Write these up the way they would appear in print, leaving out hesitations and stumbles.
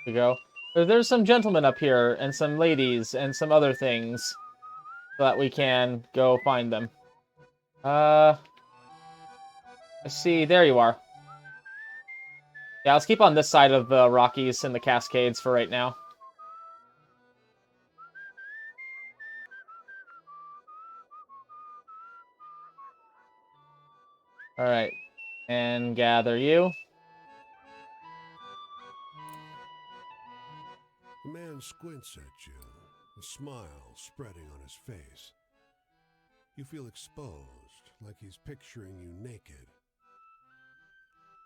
We go. There's some gentlemen up here, and some ladies, and some other things, so that we can go find them. I see. There you are. Yeah, let's keep on this side of the Rockies and the Cascades for right now. Alright. And gather you. The man squints at you, a smile spreading on his face. You feel exposed, like he's picturing you naked.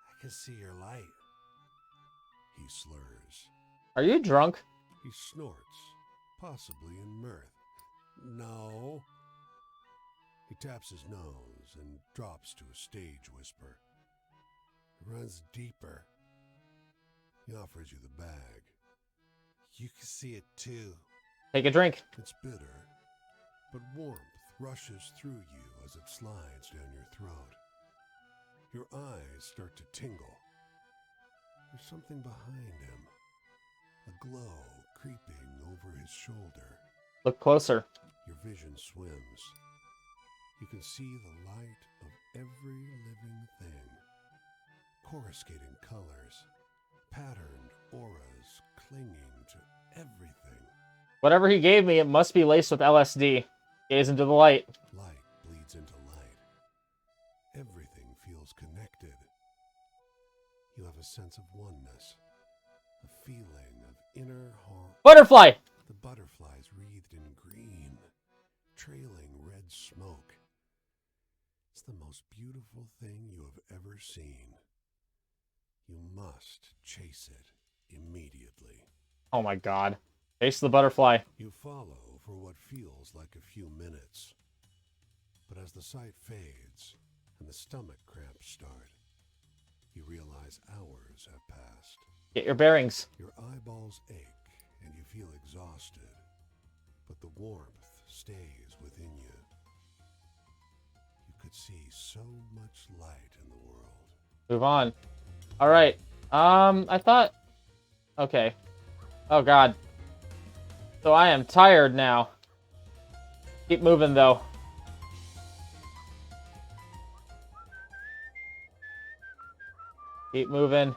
I can see your light, he slurs. Are you drunk? He snorts, possibly in mirth. No. He taps his nose and drops to a stage whisper. It runs deeper. He offers you the bag. You can see it too. Take a drink. It's bitter, but warmth rushes through you as it slides down your throat. Your eyes start to tingle. There's something behind him, a glow creeping over his shoulder. Look closer. Your vision swims. You can see the light of every living thing. Coruscating colors, patterned auras clinging to everything. Whatever he gave me, it must be laced with LSD. Gaze into the light. Light bleeds into light. Everything feels connected. You have a sense of oneness, a feeling of inner harmony. Butterfly! The butterflies wreathed in green, trailing red smoke. It's the most beautiful thing you have ever seen. You must chase it immediately. Oh my god. Chase the butterfly. You follow for what feels like a few minutes. But as the sight fades and the stomach cramps start, you realize hours have passed. Get your bearings. Your eyeballs ache and you feel exhausted, but the warmth stays within you. You could see so much light in the world. Move on. Alright. I thought... Okay. Oh god. So I am tired now. Keep moving, though. Keep moving.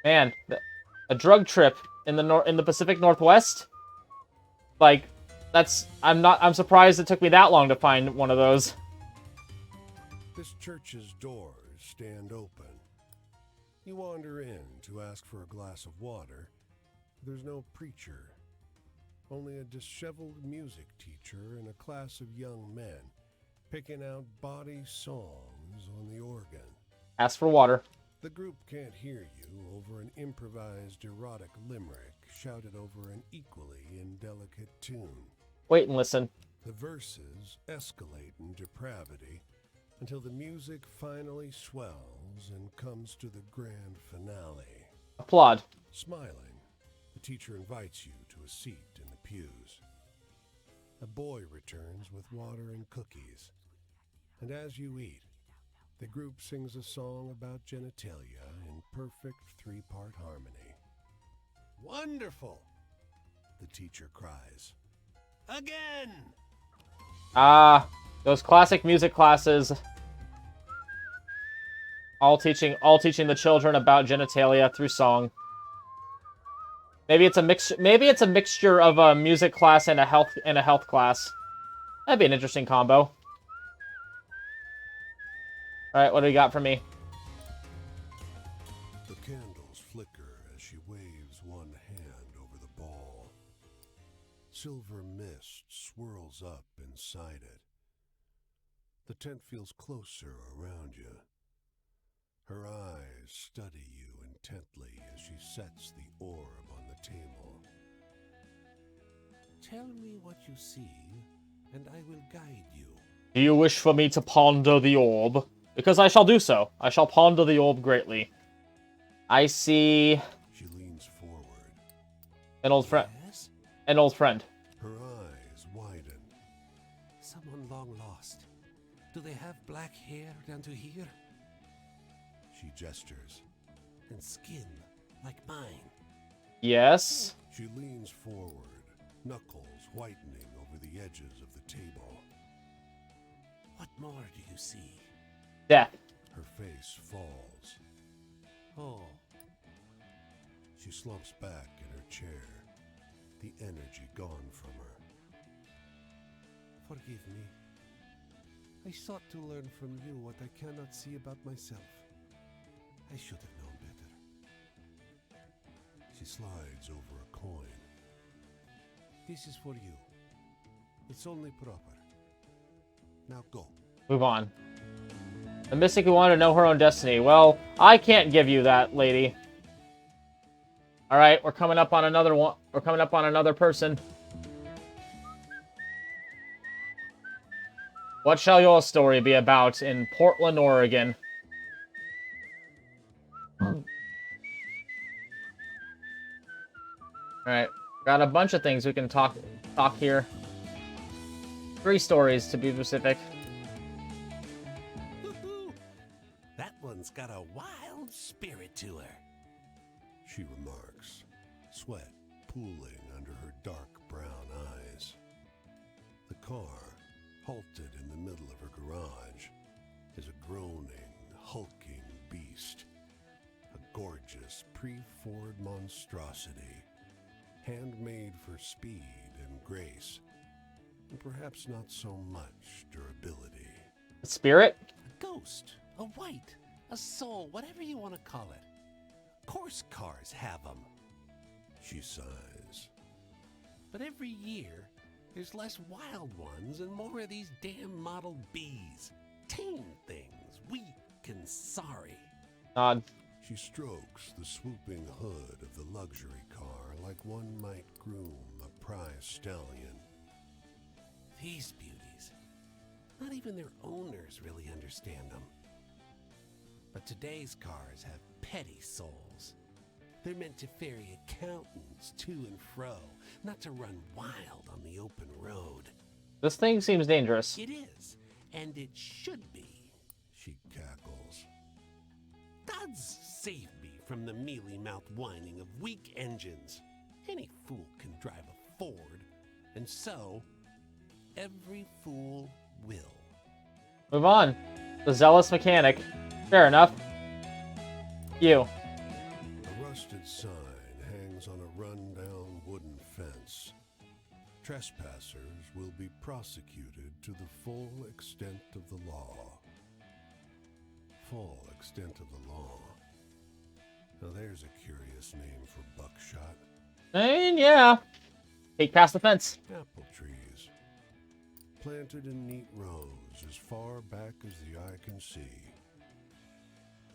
Man, a drug trip in the Pacific Northwest? Like, I'm surprised it took me that long to find one of those. This church's doors stand open. You wander in to ask for a glass of water. There's no preacher, only a disheveled music teacher and a class of young men picking out bawdy songs on the organ. Ask for water. The group can't hear you over an improvised erotic limerick shouted over an equally indelicate tune. Wait and listen. The verses escalate in depravity until the music finally swells and comes to the grand finale. Applaud. Smiling, the teacher invites you to a seat in the pews. A boy returns with water and cookies, and as you eat, the group sings a song about genitalia in perfect three-part harmony. Wonderful! The teacher cries. Again! Ah, those classic music classes. All teaching the children about genitalia through song. Maybe it's a mixture of a music class and a health class. That'd be an interesting combo. Alright, what do you got for me? The candles flicker as she waves one hand over the ball. Silver mist swirls up inside it. The tent feels closer around you. Her eyes study you intently as she sets the orb on the table. Tell me what you see, and I will guide you. Do you wish for me to ponder the orb? Because I shall do so. I shall ponder the orb greatly. I see... She leans forward. An old friend. Yes? An old friend. Her eyes widen. Someone long lost. Do they have black hair down to here? She gestures. and skin like mine. Yes. She leans forward, knuckles whitening over the edges of the table. What more do you see? Death. Her face falls. Oh, She slumps back in her chair, the energy gone from her. forgive me. I sought to learn from you what I cannot see about myself. I should have known better. She slides over a coin. This is for you. It's only proper. Now go. Move on. The mystic who wanted to know her own destiny. Well, I can't give you that, lady. All right, we're coming up on another one. We're coming up on another person. What shall your story be about in Portland, Oregon? All right, got a bunch of things we can talk here. 3 stories to be specific. Woohoo! That one's got a wild spirit to her. She remarks, sweat pooling under her dark brown eyes. The car, halted in the middle of her garage, is a groaning, hulking beast. A gorgeous pre-Ford monstrosity, handmade for speed and grace, and perhaps not so much durability. Spirit? A ghost, a white, a soul, whatever you want to call it. Of course cars have them. She sighs. But every year, there's less wild ones and more of these damn Model Bs. Tame things, weak and sorry. Nod. She strokes the swooping hood of the luxury car like one might groom a prize stallion. These beauties, not even their owners really understand them. But today's cars have petty souls. They're meant to ferry accountants to and fro, not to run wild on the open road. This thing seems dangerous. It is, and it should be. She cackles. Gods save me from the mealy-mouthed whining of weak engines. Any fool can drive a Ford, and so, every fool will. Move on. The zealous mechanic. Fair enough. You. A rusted sign hangs on a run-down wooden fence. Trespassers will be prosecuted to the full extent of the law. Full extent of the law. Now there's a curious name for buckshot. And yeah. Take past the fence. Apple trees. Planted in neat rows as far back as the eye can see.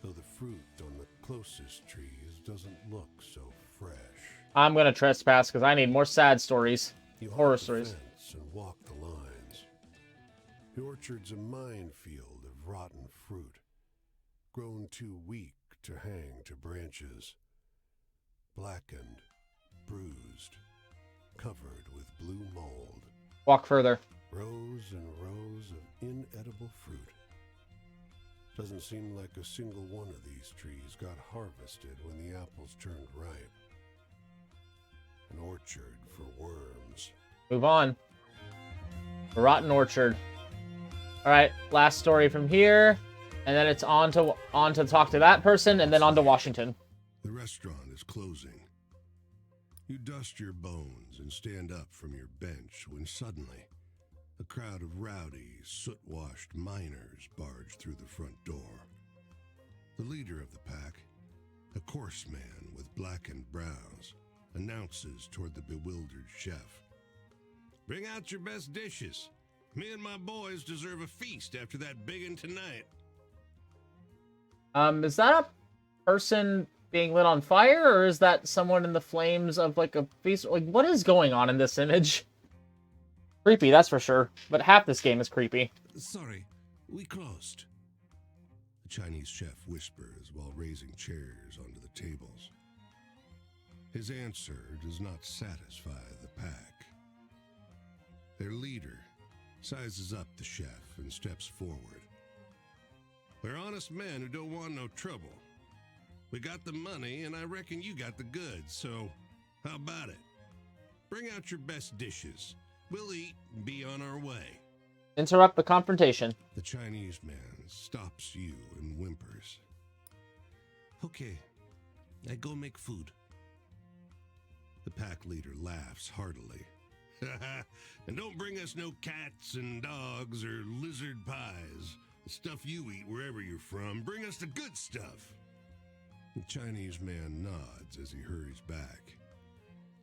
Though the fruit on the closest trees doesn't look so fresh. I'm gonna trespass because I need more sad stories. You Horror hop the stories. fence and walk the lines. The orchard's a minefield of rotten fruit, grown too weak to hang to branches, blackened, bruised, covered with blue mold. Walk further. Rows and rows of inedible fruit. Doesn't seem like a single one of these trees got harvested when the apples turned ripe. An orchard for worms. Move on. Rotten orchard. All right, last story from here, and then it's on to talk to that person, and then on to Washington. The restaurant is closing. You dust your bones and stand up from your bench when suddenly a crowd of rowdy, soot-washed miners barge through the front door. The leader of the pack, a coarse man with blackened brows, announces toward the bewildered chef. "Bring out your best dishes. Me and my boys deserve a feast after that biggin' tonight." Is that a person being lit on fire, or is that someone in the flames of like a feast? Like, what is going on in this image? Creepy, that's for sure. But half this game is creepy. "Sorry, we closed," the Chinese chef whispers while raising chairs onto the tables. His answer does not satisfy the pack. Their leader sizes up the chef and steps forward. "We're honest men who don't want no trouble. We got the money, and I reckon you got the goods, so how about it? Bring out your best dishes. We'll eat and be on our way. Interrupt the confrontation. The Chinese man stops you and whimpers. Okay, I go make food. The pack leader laughs heartily. And don't bring us no cats and dogs or lizard pies. The stuff you eat wherever you're from. Bring us the good stuff. The Chinese man nods as he hurries back.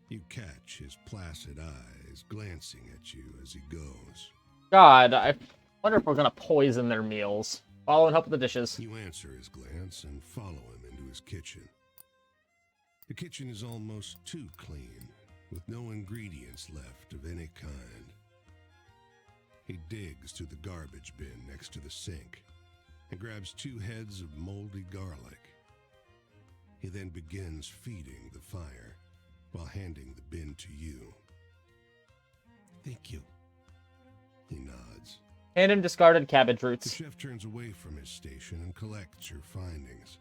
You catch his placid eyes glancing at you as he goes. God, I wonder if we're gonna poison their meals. Follow and help with the dishes. You answer his glance and follow him into his kitchen. The kitchen is almost too clean, with no ingredients left of any kind. He digs to the garbage bin next to the sink and grabs 2 heads of moldy garlic. He then begins feeding the fire while handing the bin to you. Thank you. He nods. Hand him discarded cabbage The roots. chef turns away from his station and collects your findings.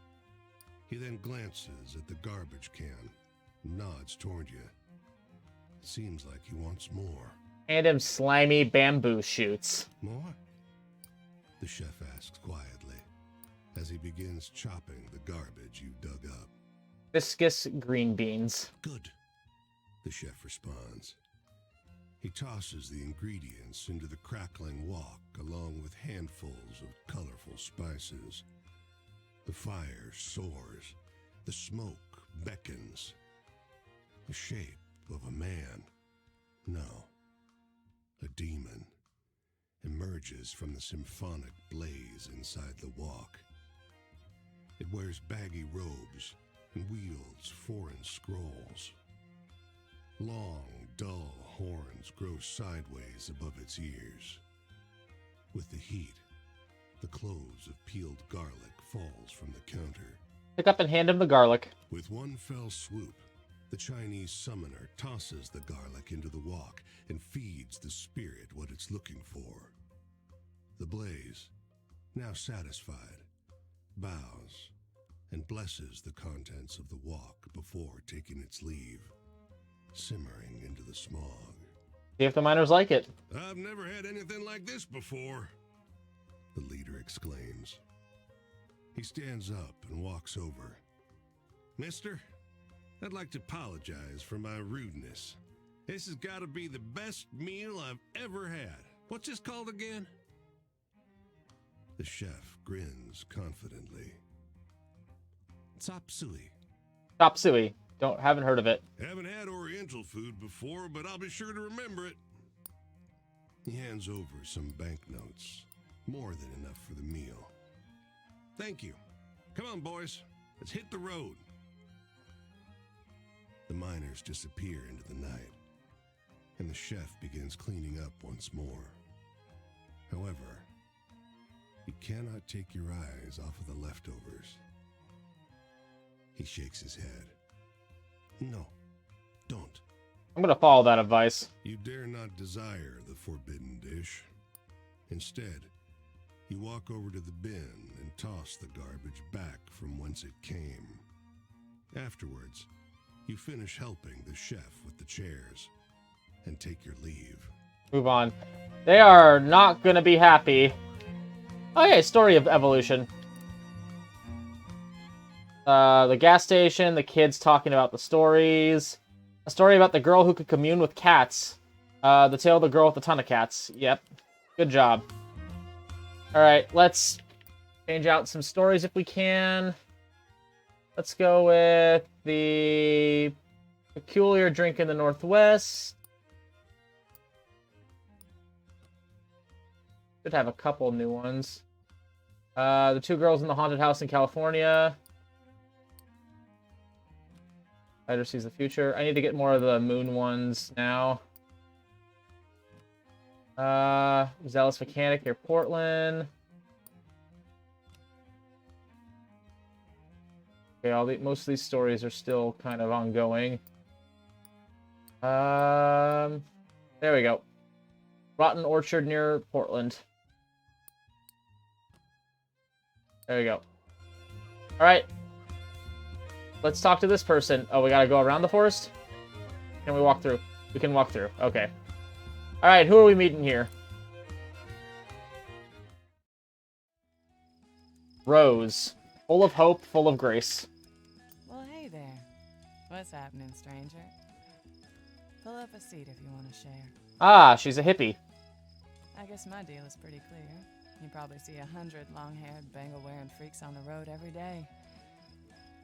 He then glances at the garbage can and nods toward you. It seems like he wants more. Hand him slimy bamboo shoots. More? The chef asks quietly as he begins chopping the garbage you dug up. Viscous green beans. Good, the chef responds. He tosses the ingredients into the crackling wok along with handfuls of colorful spices. The fire soars. The smoke beckons. The shape of a man, no, a demon, emerges from the symphonic blaze inside the wok. It wears baggy robes and wields foreign scrolls. Long, dull horns grow sideways above its ears. With the heat, the cloves of peeled garlic falls from the counter. Pick up and hand him the garlic. With one fell swoop, the Chinese summoner tosses the garlic into the wok and feeds the spirit what it's looking for. The blaze, now satisfied, bows and blesses the contents of the wok before taking its leave, simmering into the smog. See if the miners like it. I've never had anything like this before, the leader exclaims. He stands up and walks over. Mister, I'd like to apologize for my rudeness. This has got to be the best meal I've ever had. What's this called again? The chef grins confidently. Chop suey. Chop suey. Haven't heard of it. Haven't had Oriental food before, but I'll be sure to remember it. He hands over some banknotes, more than enough for the meal. Thank you. Come on, boys. Let's hit the road. The miners disappear into the night, and the chef begins cleaning up once more. However, he cannot take your eyes off of the leftovers. He shakes his head. No, don't. I'm gonna follow that advice. You dare not desire the forbidden dish. Instead, you walk over to the bin and toss the garbage back from whence it came. Afterwards, you finish helping the chef with the chairs and take your leave. Move on. They are not gonna be happy. Oh yeah, story of evolution. The gas station, the kids talking about the stories. A story about the girl who could commune with cats. The tale of the girl with a ton of cats. Yep. Good job. Alright, let's change out some stories if we can. Let's go with the peculiar drink in the Northwest. Should have a couple new ones. The 2 girls in the haunted house in California. Spider sees the future. I need to get more of the moon ones now. Zealous mechanic here, Portland. Okay, most of these stories are still kind of ongoing. There we go. Rotten orchard near Portland. There we go. All right. Let's talk to this person. Oh, we gotta go around the forest? Can we walk through? We can walk through. Okay. Alright, who are we meeting here? Rose. Full of hope, full of grace. Well, hey there. What's happening, stranger? Pull up a seat if you want to share. Ah, she's a hippie. I guess my deal is pretty clear. You probably see 100 long-haired, bangle-wearing freaks on the road every day.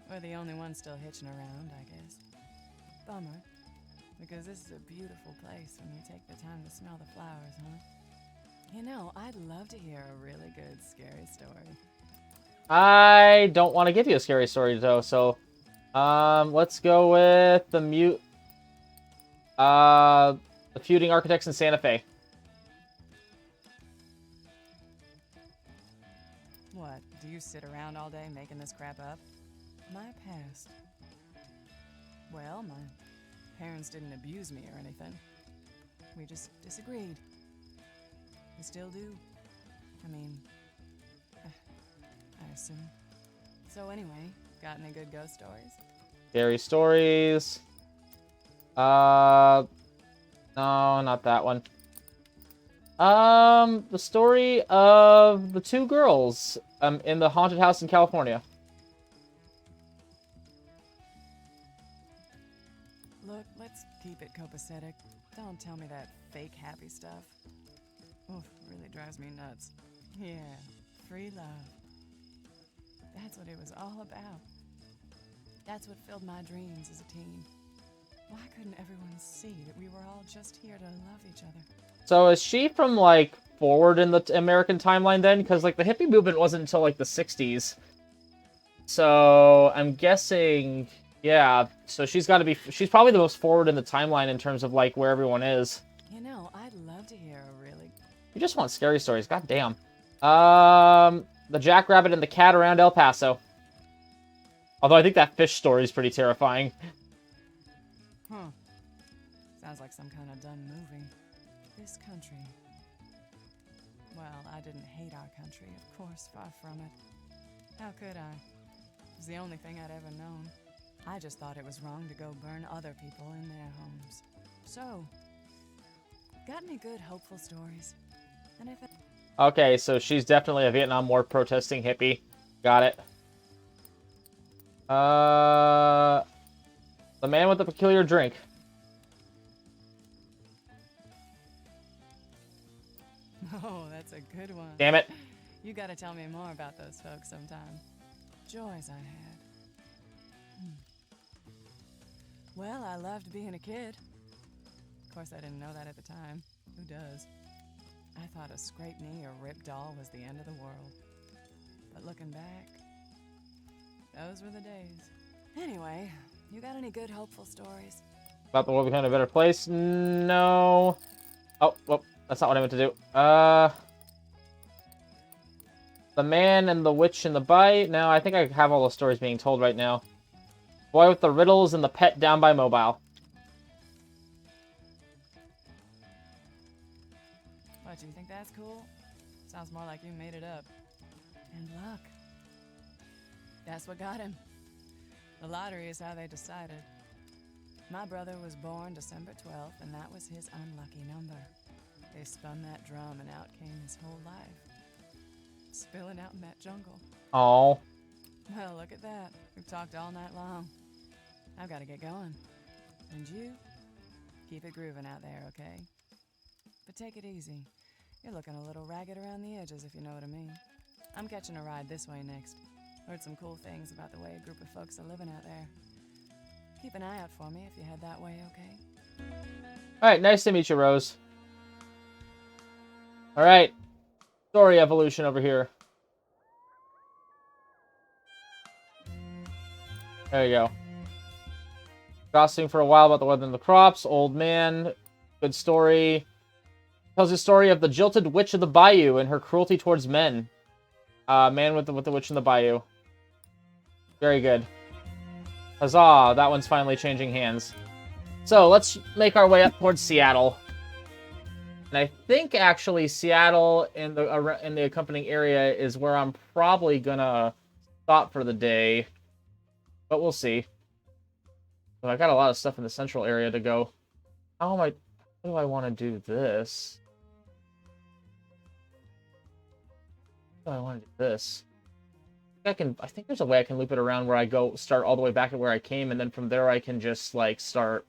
We're the only ones still hitching around, I guess. Bummer. Because this is a beautiful place when you take the time to smell the flowers, huh? You know, I'd love to hear a really good, scary story. I don't want to give you a scary story, though, so... let's go with the feuding architects in Santa Fe. What, do you sit around all day making this crap up? My past. Well, my parents didn't abuse me or anything. We just disagreed. We still do. I mean, I assume. So anyway, got any good ghost stories? Scary stories. No, not that one. The story of the two girls in the haunted house in California. Look, let's keep it copacetic. Don't tell me that fake happy stuff. Oof, really drives me nuts. Yeah, free love. That's what it was all about. That's what filled my dreams as a teen. Why couldn't everyone see that we were all just here to love each other? So is she from, like, forward in the American timeline then? Because, like, the hippie movement wasn't until, like, the 60s. So I'm guessing, yeah. So she's got to be, she's probably the most forward in the timeline in terms of, like, where everyone is. You know, I'd love to hear a really... You just want scary stories, god damn. The jackrabbit and the cat around El Paso. Although I think that fish story is pretty terrifying. Huh. Sounds like some kind of dumb movie. This country. Well, I didn't hate our country, of course, far from it. How could I? It was the only thing I'd ever known. I just thought it was wrong to go burn other people in their homes. So, got any good, hopeful stories? And if it... Okay, so she's definitely a Vietnam War protesting hippie. Got it. The man with the peculiar drink. Oh, that's a good one. Damn it. You gotta tell me more about those folks sometime. Joys I had. Well, I loved being a kid. Of course, I didn't know that at the time. Who does? I thought a scraped knee or ripped doll was the end of the world. But looking back, those were the days. Anyway, you got any good hopeful stories? About the world becoming a better place? No. Oh, well, that's not what I meant to do. The man and the witch and the bite? No, I think I have all the stories being told right now. Boy with the riddles and the pet down by mobile. What, do you think that's cool? Sounds more like you made it up. And luck. That's what got him. The lottery is how they decided. My brother was born December 12th, and that was his unlucky number. They spun that drum, and out came his whole life. Spilling out in that jungle. Oh. Well, look at that. We've talked all night long. I've got to get going. And you? Keep it grooving out there, okay? But take it easy. You're looking a little ragged around the edges, if you know what I mean. I'm catching a ride this way next. Heard some cool things about the way a group of folks are living out there. Keep an eye out for me if you head that way, okay? Alright, nice to meet you, Rose. Alright. Story evolution over here. There you go. Gossiping for a while about the weather and the crops. Old man. Good story. Tells the story of the jilted witch of the bayou and her cruelty towards men. Man with the witch in the bayou. Very good. Huzzah, that one's finally changing hands. So, let's make our way up towards Seattle. And I think, actually, Seattle in the accompanying area is where I'm probably gonna stop for the day. but we'll see. But I got a lot of stuff in the central area to go. How do I want to do this? How do I want to do this? I think there's a way I can loop it around where I start all the way back at where I came, and then from there I can just, like, start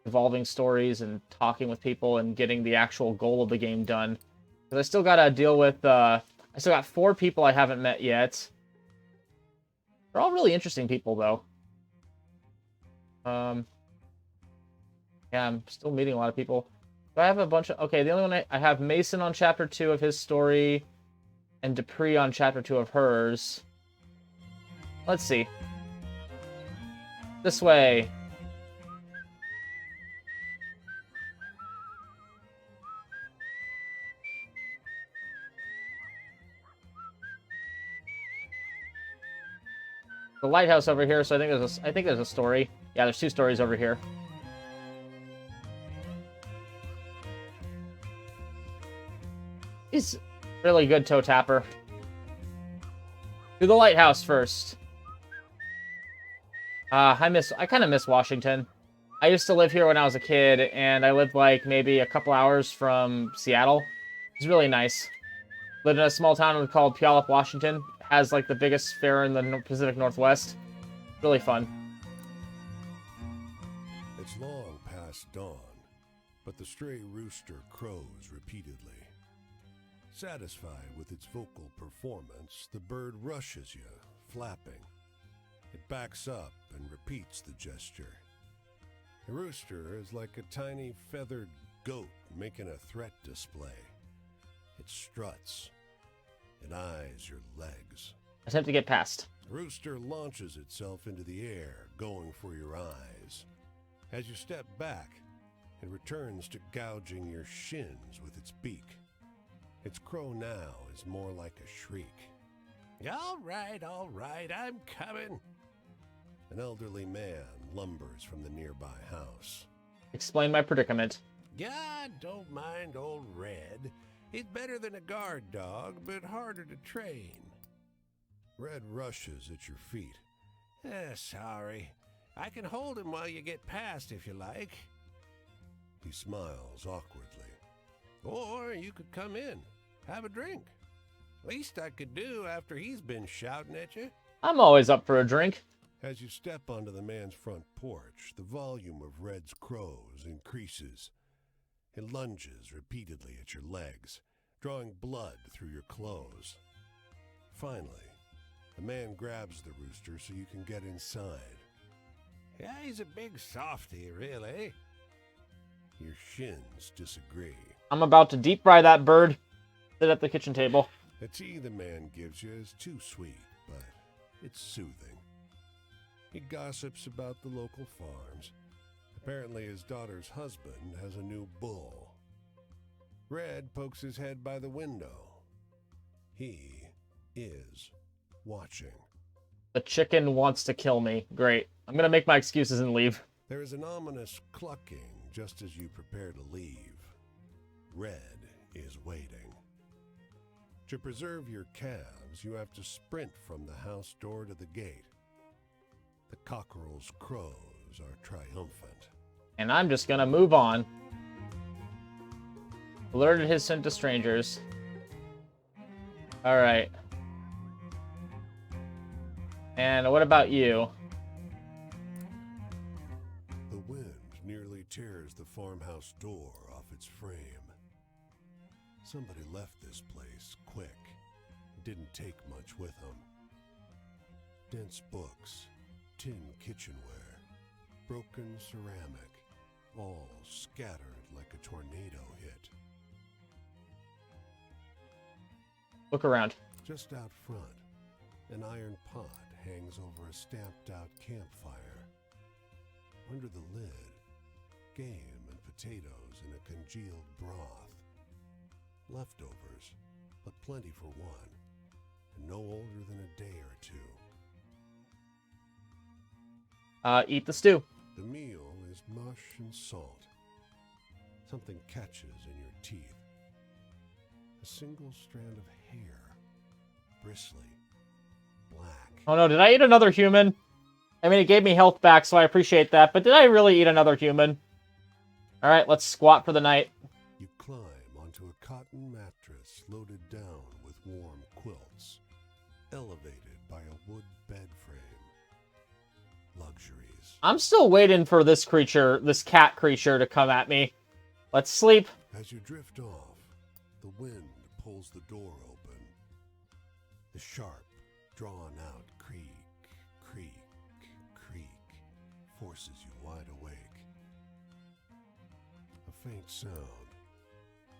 evolving stories and talking with people and getting the actual goal of the game done. Because I still gotta deal with, I still got 4 people I haven't met yet. They're all really interesting people, though. Yeah, I'm still meeting a lot of people. Do I have a bunch of... Okay, the only one I have Mason on Chapter 2 of his story, and Dupree on Chapter 2 of hers. Let's see. This way. The lighthouse over here, so I think there's a story. Yeah, there's 2 stories over here. He's really good toe tapper. Do the lighthouse first. I kind of miss Washington. I used to live here when I was a kid, and I lived like maybe a couple hours from Seattle. It's really nice. Lived in a small town called Puyallup, Washington. It has like the biggest fair in the Pacific Northwest. Really fun. It's long past dawn, but the stray rooster crows repeatedly. Satisfied with its vocal performance, the bird rushes you, flapping. It backs up and repeats the gesture. The rooster is like a tiny feathered goat making a threat display. It struts. It eyes your legs. Attempt to get past. The rooster launches itself into the air, going for your eyes. As you step back, it returns to gouging your shins with its beak. Its crow now is more like a shriek. All right, I'm coming. An elderly man lumbers from the nearby house. Explain my predicament. God, don't mind old Red. He's better than a guard dog, but harder to train. Red rushes at your feet. Sorry. I can hold him while you get past if you like. He smiles awkwardly. Or you could come in. Have a drink. Least I could do after he's been shouting at you. I'm always up for a drink. As you step onto the man's front porch, the volume of Red's crows increases. It lunges repeatedly at your legs, drawing blood through your clothes. Finally, the man grabs the rooster so you can get inside. Yeah, he's a big softy, really. Your shins disagree. I'm about to deep fry that bird. Sit at the kitchen table. The tea the man gives you is too sweet, but it's soothing. He gossips about the local farms. Apparently his daughter's husband has a new bull. Red pokes his head by the window. He is watching. The chicken wants to kill me. Great. I'm gonna make my excuses and leave. There is an ominous clucking just as you prepare to leave. Red is waiting. To preserve your calves, you have to sprint from the house door to the gate. The cockerel's crows are triumphant. And I'm just gonna move on. Alerted his scent to strangers. Alright. And what about you? The wind nearly tears the farmhouse door off its frame. Somebody left this place quick. It didn't take much with them. Dense books, tin kitchenware, broken ceramic, all scattered like a tornado hit. Look around. Just out front, an iron pot hangs over a stamped-out campfire. Under the lid, game and potatoes in a congealed broth. Leftovers, but plenty for one, and no older than a day or two. Eat the stew. The meal is mush and salt. Something catches in your teeth. A single strand of hair, bristly, black. Oh no, did I eat another human? I mean, it gave me health back, so I appreciate that. But did I really eat another human? All right, let's squat for the night. You climb onto a cotton mattress loaded down with warm quilts, elevated by a wood bed frame. Luxuries. I'm still waiting for this creature, this cat creature, to come at me. Let's sleep. As you drift off, the wind pulls the door open. The sharp, drawn-out creak, creak, creak forces you wide awake. A faint sound.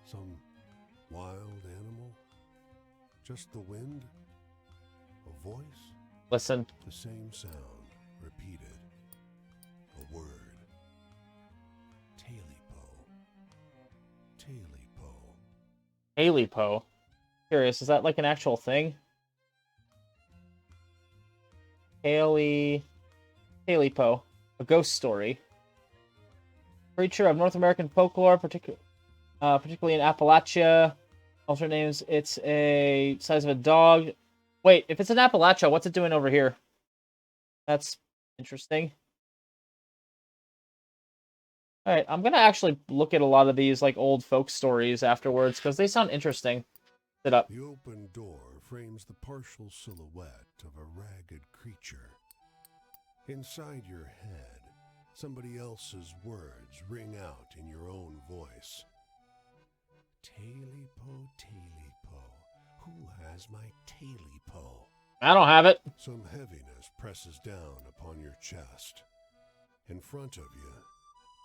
Some wild animal? Just the wind? A voice? Listen. The same sound, repeated. A word. Haley-po. Curious, is that like an actual thing? Haley-po. A ghost story. Creature of North American folklore, particularly in Appalachia. Alternate names, it's a size of a dog. Wait, if it's in Appalachia, what's it doing over here? That's interesting. Alright, I'm gonna actually look at a lot of these like old folk stories afterwards, because they sound interesting. Sit up. The open door frames the partial silhouette of a ragged creature. Inside your head, somebody else's words ring out in your own voice. Taily-po, taily-po. Who has my taily-po? I don't have it. Some heaviness presses down upon your chest. In front of you,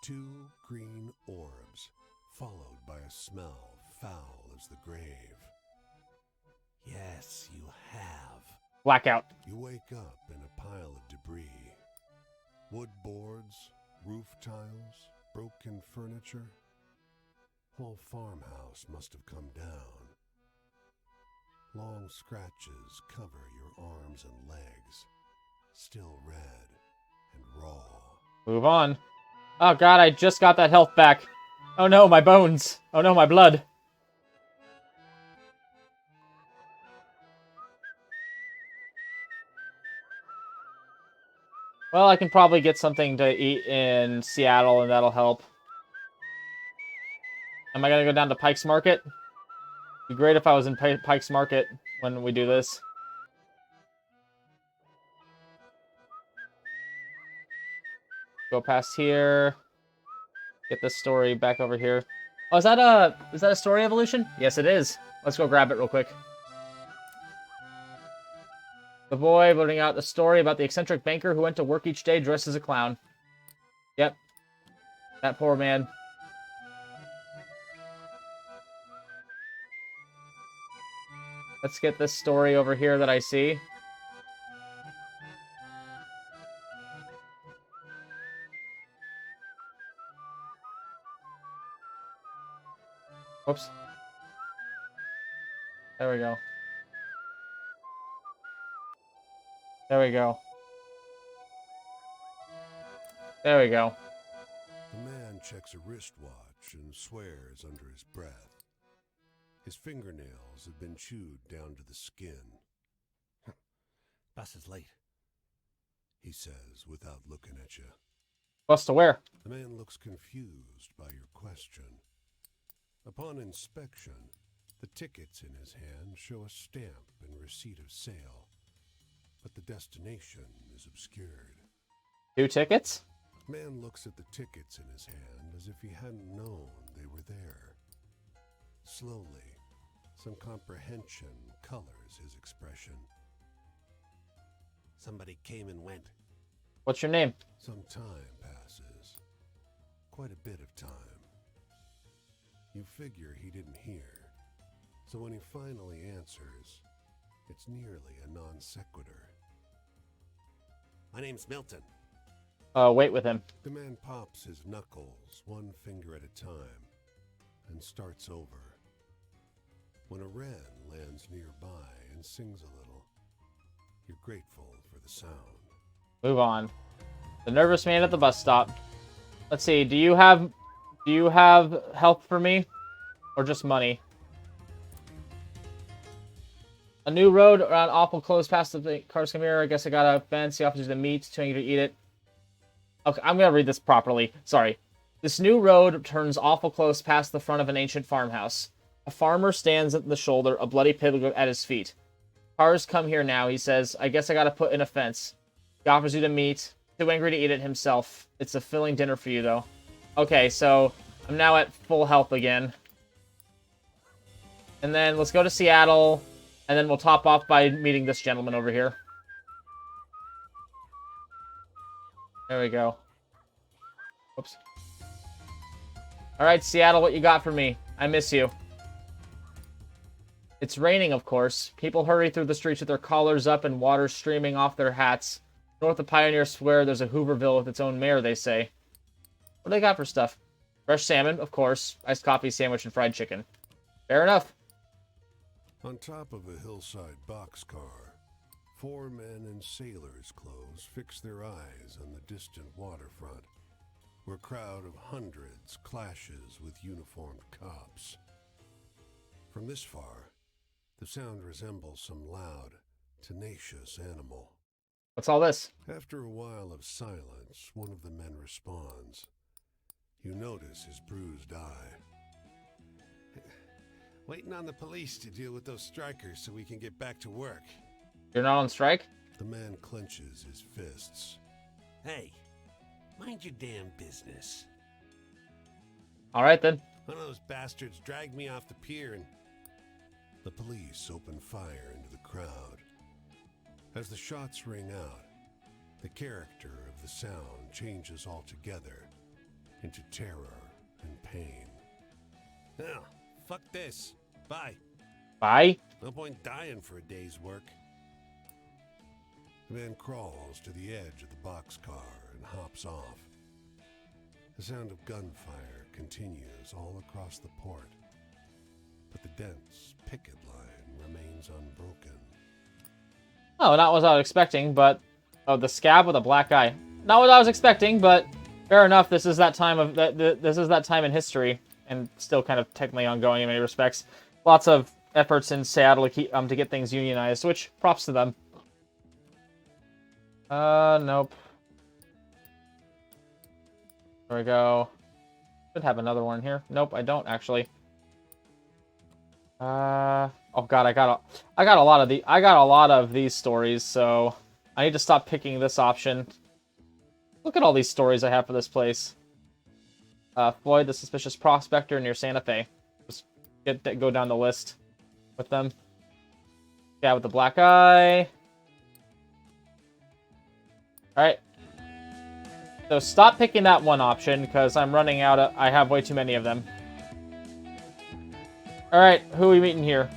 2 green orbs, followed by a smell foul as the grave. Yes, you have. Blackout. You wake up in a pile of debris. Wood boards, roof tiles, broken furniture. Whole farmhouse must have come down. Long scratches cover your arms and legs, still red and raw. Move on. Oh god, I just got that health back. Oh no, my bones. Oh no, my blood. Well, I can probably get something to eat in Seattle, and that'll help. Am I gonna go down to Pike's Market? It'd be great if I was in Pike's Market when we do this. Go past here. Get this story back over here. Oh, is that a story evolution? Yes, it is. Let's go grab it real quick. The boy voting out the story about the eccentric banker who went to work each day dressed as a clown. Yep. That poor man. Let's get this story over here that I see. Whoops. There we go. There we go. There we go. The man checks a wristwatch and swears under his breath. His fingernails have been chewed down to the skin. Bus is late, He says without looking at you. Bus to where? The man looks confused by your question. Upon inspection, the tickets in his hand show a stamp and receipt of sale, but the destination is obscured. 2 tickets? Man looks at the tickets in his hand as if he hadn't known they were there. Slowly, some comprehension colors his expression. somebody came and went. What's your name? Some time passes. Quite a bit of time. You figure he didn't hear. So when he finally answers, it's nearly a non sequitur. My name's Milton. Wait with him. The man pops his knuckles one finger at a time and starts over. When a wren lands nearby and sings a little, you're grateful for the sound. Move on. The nervous man at the bus stop. Let's see. Do you have health for me, or just money? A new road around awful close past the cars come here. I guess I got a fence. He offers you the meat. Too angry to eat it. Okay, I'm gonna read this properly. Sorry. This new road turns awful close past the front of an ancient farmhouse. A farmer stands at the shoulder, a bloody pig at his feet. Cars come here now, he says. I guess I gotta put in a fence. He offers you the meat. Too angry to eat it himself. It's a filling dinner for you, though. Okay, so I'm now at full health again. And then let's go to Seattle, and then we'll top off by meeting this gentleman over here. There we go. Oops. Alright, Seattle, what you got for me? I miss you. It's raining, of course. People hurry through the streets with their collars up and water streaming off their hats. North of Pioneer Square, there's a Hooverville with its own mayor, they say. What do they got for stuff? Fresh salmon, of course. Iced coffee, sandwich, and fried chicken. Fair enough. On top of a hillside boxcar, 4 men in sailors' clothes fix their eyes on the distant waterfront, where a crowd of hundreds clashes with uniformed cops. From this far, the sound resembles some loud, tenacious animal. What's all this? After a while of silence, one of the men responds. You notice his bruised eye. Waiting on the police to deal with those strikers so we can get back to work. You're not on strike? The man clenches his fists. Hey, mind your damn business. Alright then. One of those bastards dragged me off the pier and... The police open fire into the crowd. As the shots ring out, the character of the sound changes altogether into terror and pain. Now, fuck this. Bye. Bye? No point dying for a day's work. The man crawls to the edge of the boxcar and hops off. The sound of gunfire continues all across the port, but the dense picket line remains unbroken. Oh, not what I was expecting, but... Oh, the scab with a black eye. Not what I was expecting, but... Fair enough, this is that time of... This is that time in history, and still kind of technically ongoing in many respects. Lots of efforts in Seattle to get things unionized, which, props to them. Nope. There we go. Should have another one here. Nope, I don't actually. Oh god, I got a lot of these stories, so I need to stop picking this option. Look at all these stories I have for this place. Floyd, the suspicious prospector near Santa Fe. Just go down the list with them. Yeah, with the black eye. Alright. So stop picking that one option, because I'm running out of... I have way too many of them. Alright, who are we meeting here?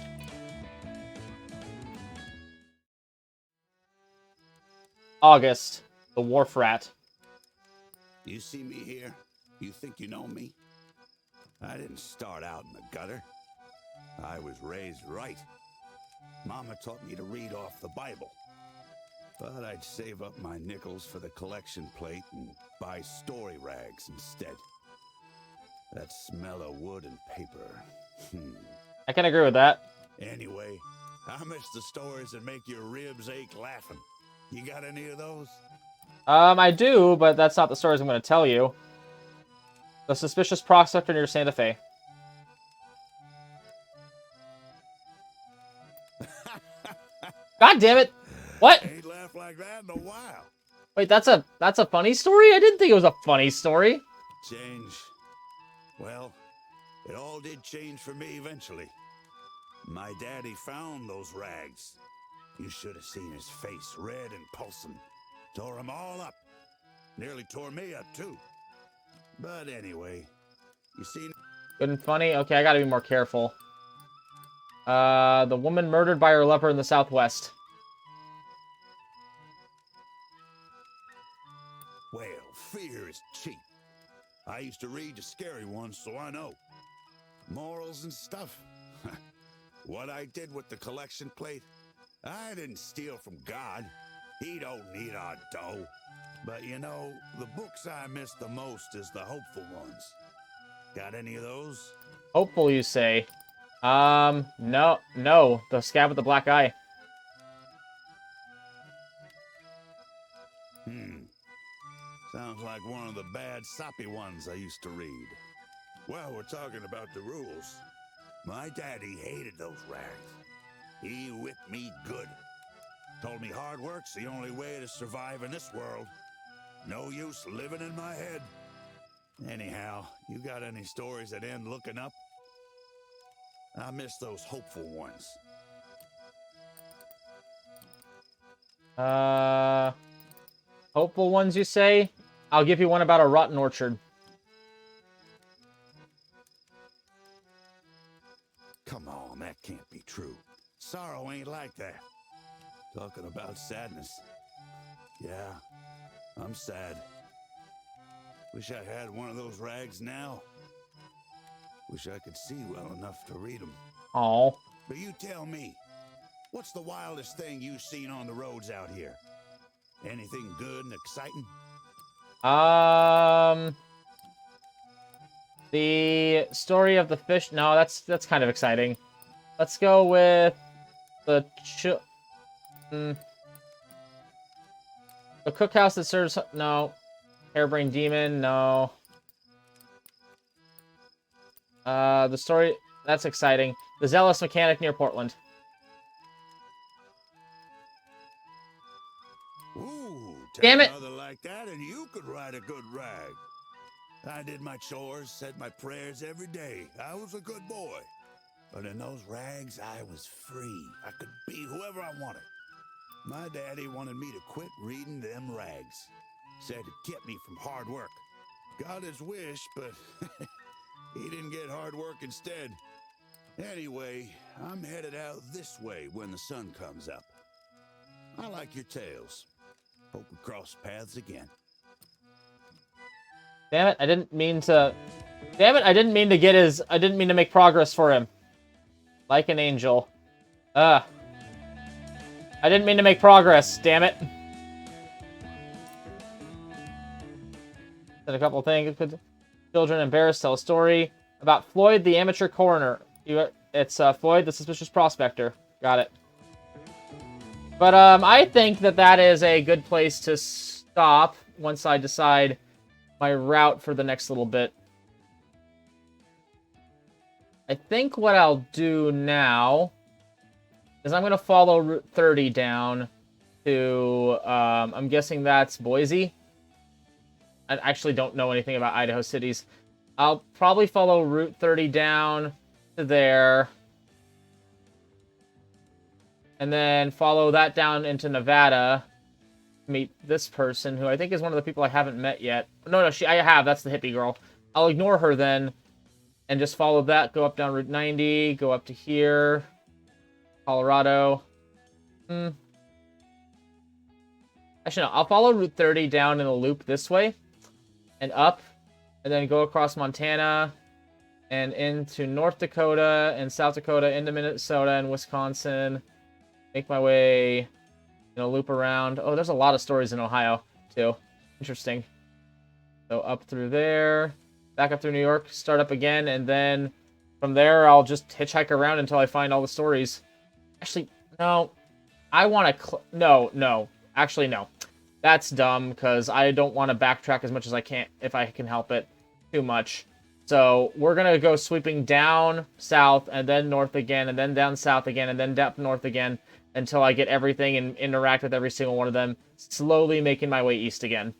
August, the wharf rat. You see me here? You think you know me? I didn't start out in the gutter. I was raised right. Mama taught me to read off the Bible. But I'd save up my nickels for the collection plate and buy story rags instead. That smell of wood and paper. I can agree with that. Anyway, I miss the stories that make your ribs ache laughing. You got any of those? I do, but that's not the stories I'm going to tell you. The suspicious prospector near Santa Fe. God damn it! What? Ain't laughed like that in a while. Wait, that's a funny story? I didn't think it was a funny story. Change. Well, it all did change for me eventually. My daddy found those rags. You should have seen his face, red and pulsing. Tore them all up. Nearly tore me up, too. But anyway, you see... Good and funny? Okay, I gotta be more careful. The woman murdered by her lover in the Southwest. Well, fear is cheap. I used to read the scary ones, so I know. Morals and stuff. What I did with the collection plate, I didn't steal from God. He don't need our dough. But you know, the books I miss the most is the hopeful ones. Got any of those? Hopeful, you say? No. The scab with the black eye. Sounds like one of the bad soppy ones I used to read. Well, we're talking about the rules. My daddy hated those rags. He whipped me good. Told me hard work's the only way to survive in this world. No use living in my head. Anyhow, you got any stories that end looking up? I miss those hopeful ones. Hopeful ones, you say? I'll give you one about a rotten orchard. Come on, that can't be true. Sorrow ain't like that. Talking about sadness. Yeah, I'm sad. Wish I had one of those rags now. Wish I could see well enough to read them. Oh. But you tell me, what's the wildest thing you've seen on the roads out here? Anything good and exciting? The story of the fish. No, that's kind of exciting. Let's go with the the cookhouse that serves. No, harebrained demon. No. The story that's exciting. The zealous mechanic near Portland. Ooh, Damn it! Another like that, and you could write a good rag. I did my chores, said my prayers every day. I was a good boy. But in those rags, I was free. I could be whoever I wanted. My daddy wanted me to quit reading them rags. Said it kept me from hard work. Got his wish, but he didn't get hard work instead. Anyway, I'm headed out this way when the sun comes up. I like your tales. Hope we cross paths again. Damn it! I didn't mean to. Damn it! I didn't mean to get his. I didn't mean to make progress for him. Like an angel. I didn't mean to make progress. Damn it. Said a couple things. Children embarrassed tell a story about Floyd, the amateur coroner. It's Floyd, the suspicious prospector. Got it. But I think that is a good place to stop once I decide my route for the next little bit. I think what I'll do now is I'm going to follow Route 30 down to, I'm guessing that's Boise. I actually don't know anything about Idaho cities. I'll probably follow Route 30 down to there. And then follow that down into Nevada. Meet this person, who I think is one of the people I haven't met yet. No, I have. That's the hippie girl. I'll ignore her then. And just follow that. Go up down Route 90. Go up to here. Colorado. Actually, no. I'll follow Route 30 down in a loop this way. And up. And then go across Montana. And into North Dakota and South Dakota. Into Minnesota and Wisconsin. Make my way in a loop around. Oh, there's a lot of stories in Ohio, too. Interesting. So up through there. Back up through New York. Start up again. And then from there, I'll just hitchhike around until I find all the stories. Actually, no. I want to... No. Actually, no. That's dumb, because I don't want to backtrack as much as I can, if I can help it, too much. So we're going to go sweeping down south, and then north again, and then down south again, and then up north again, until I get everything and interact with every single one of them, slowly making my way east again.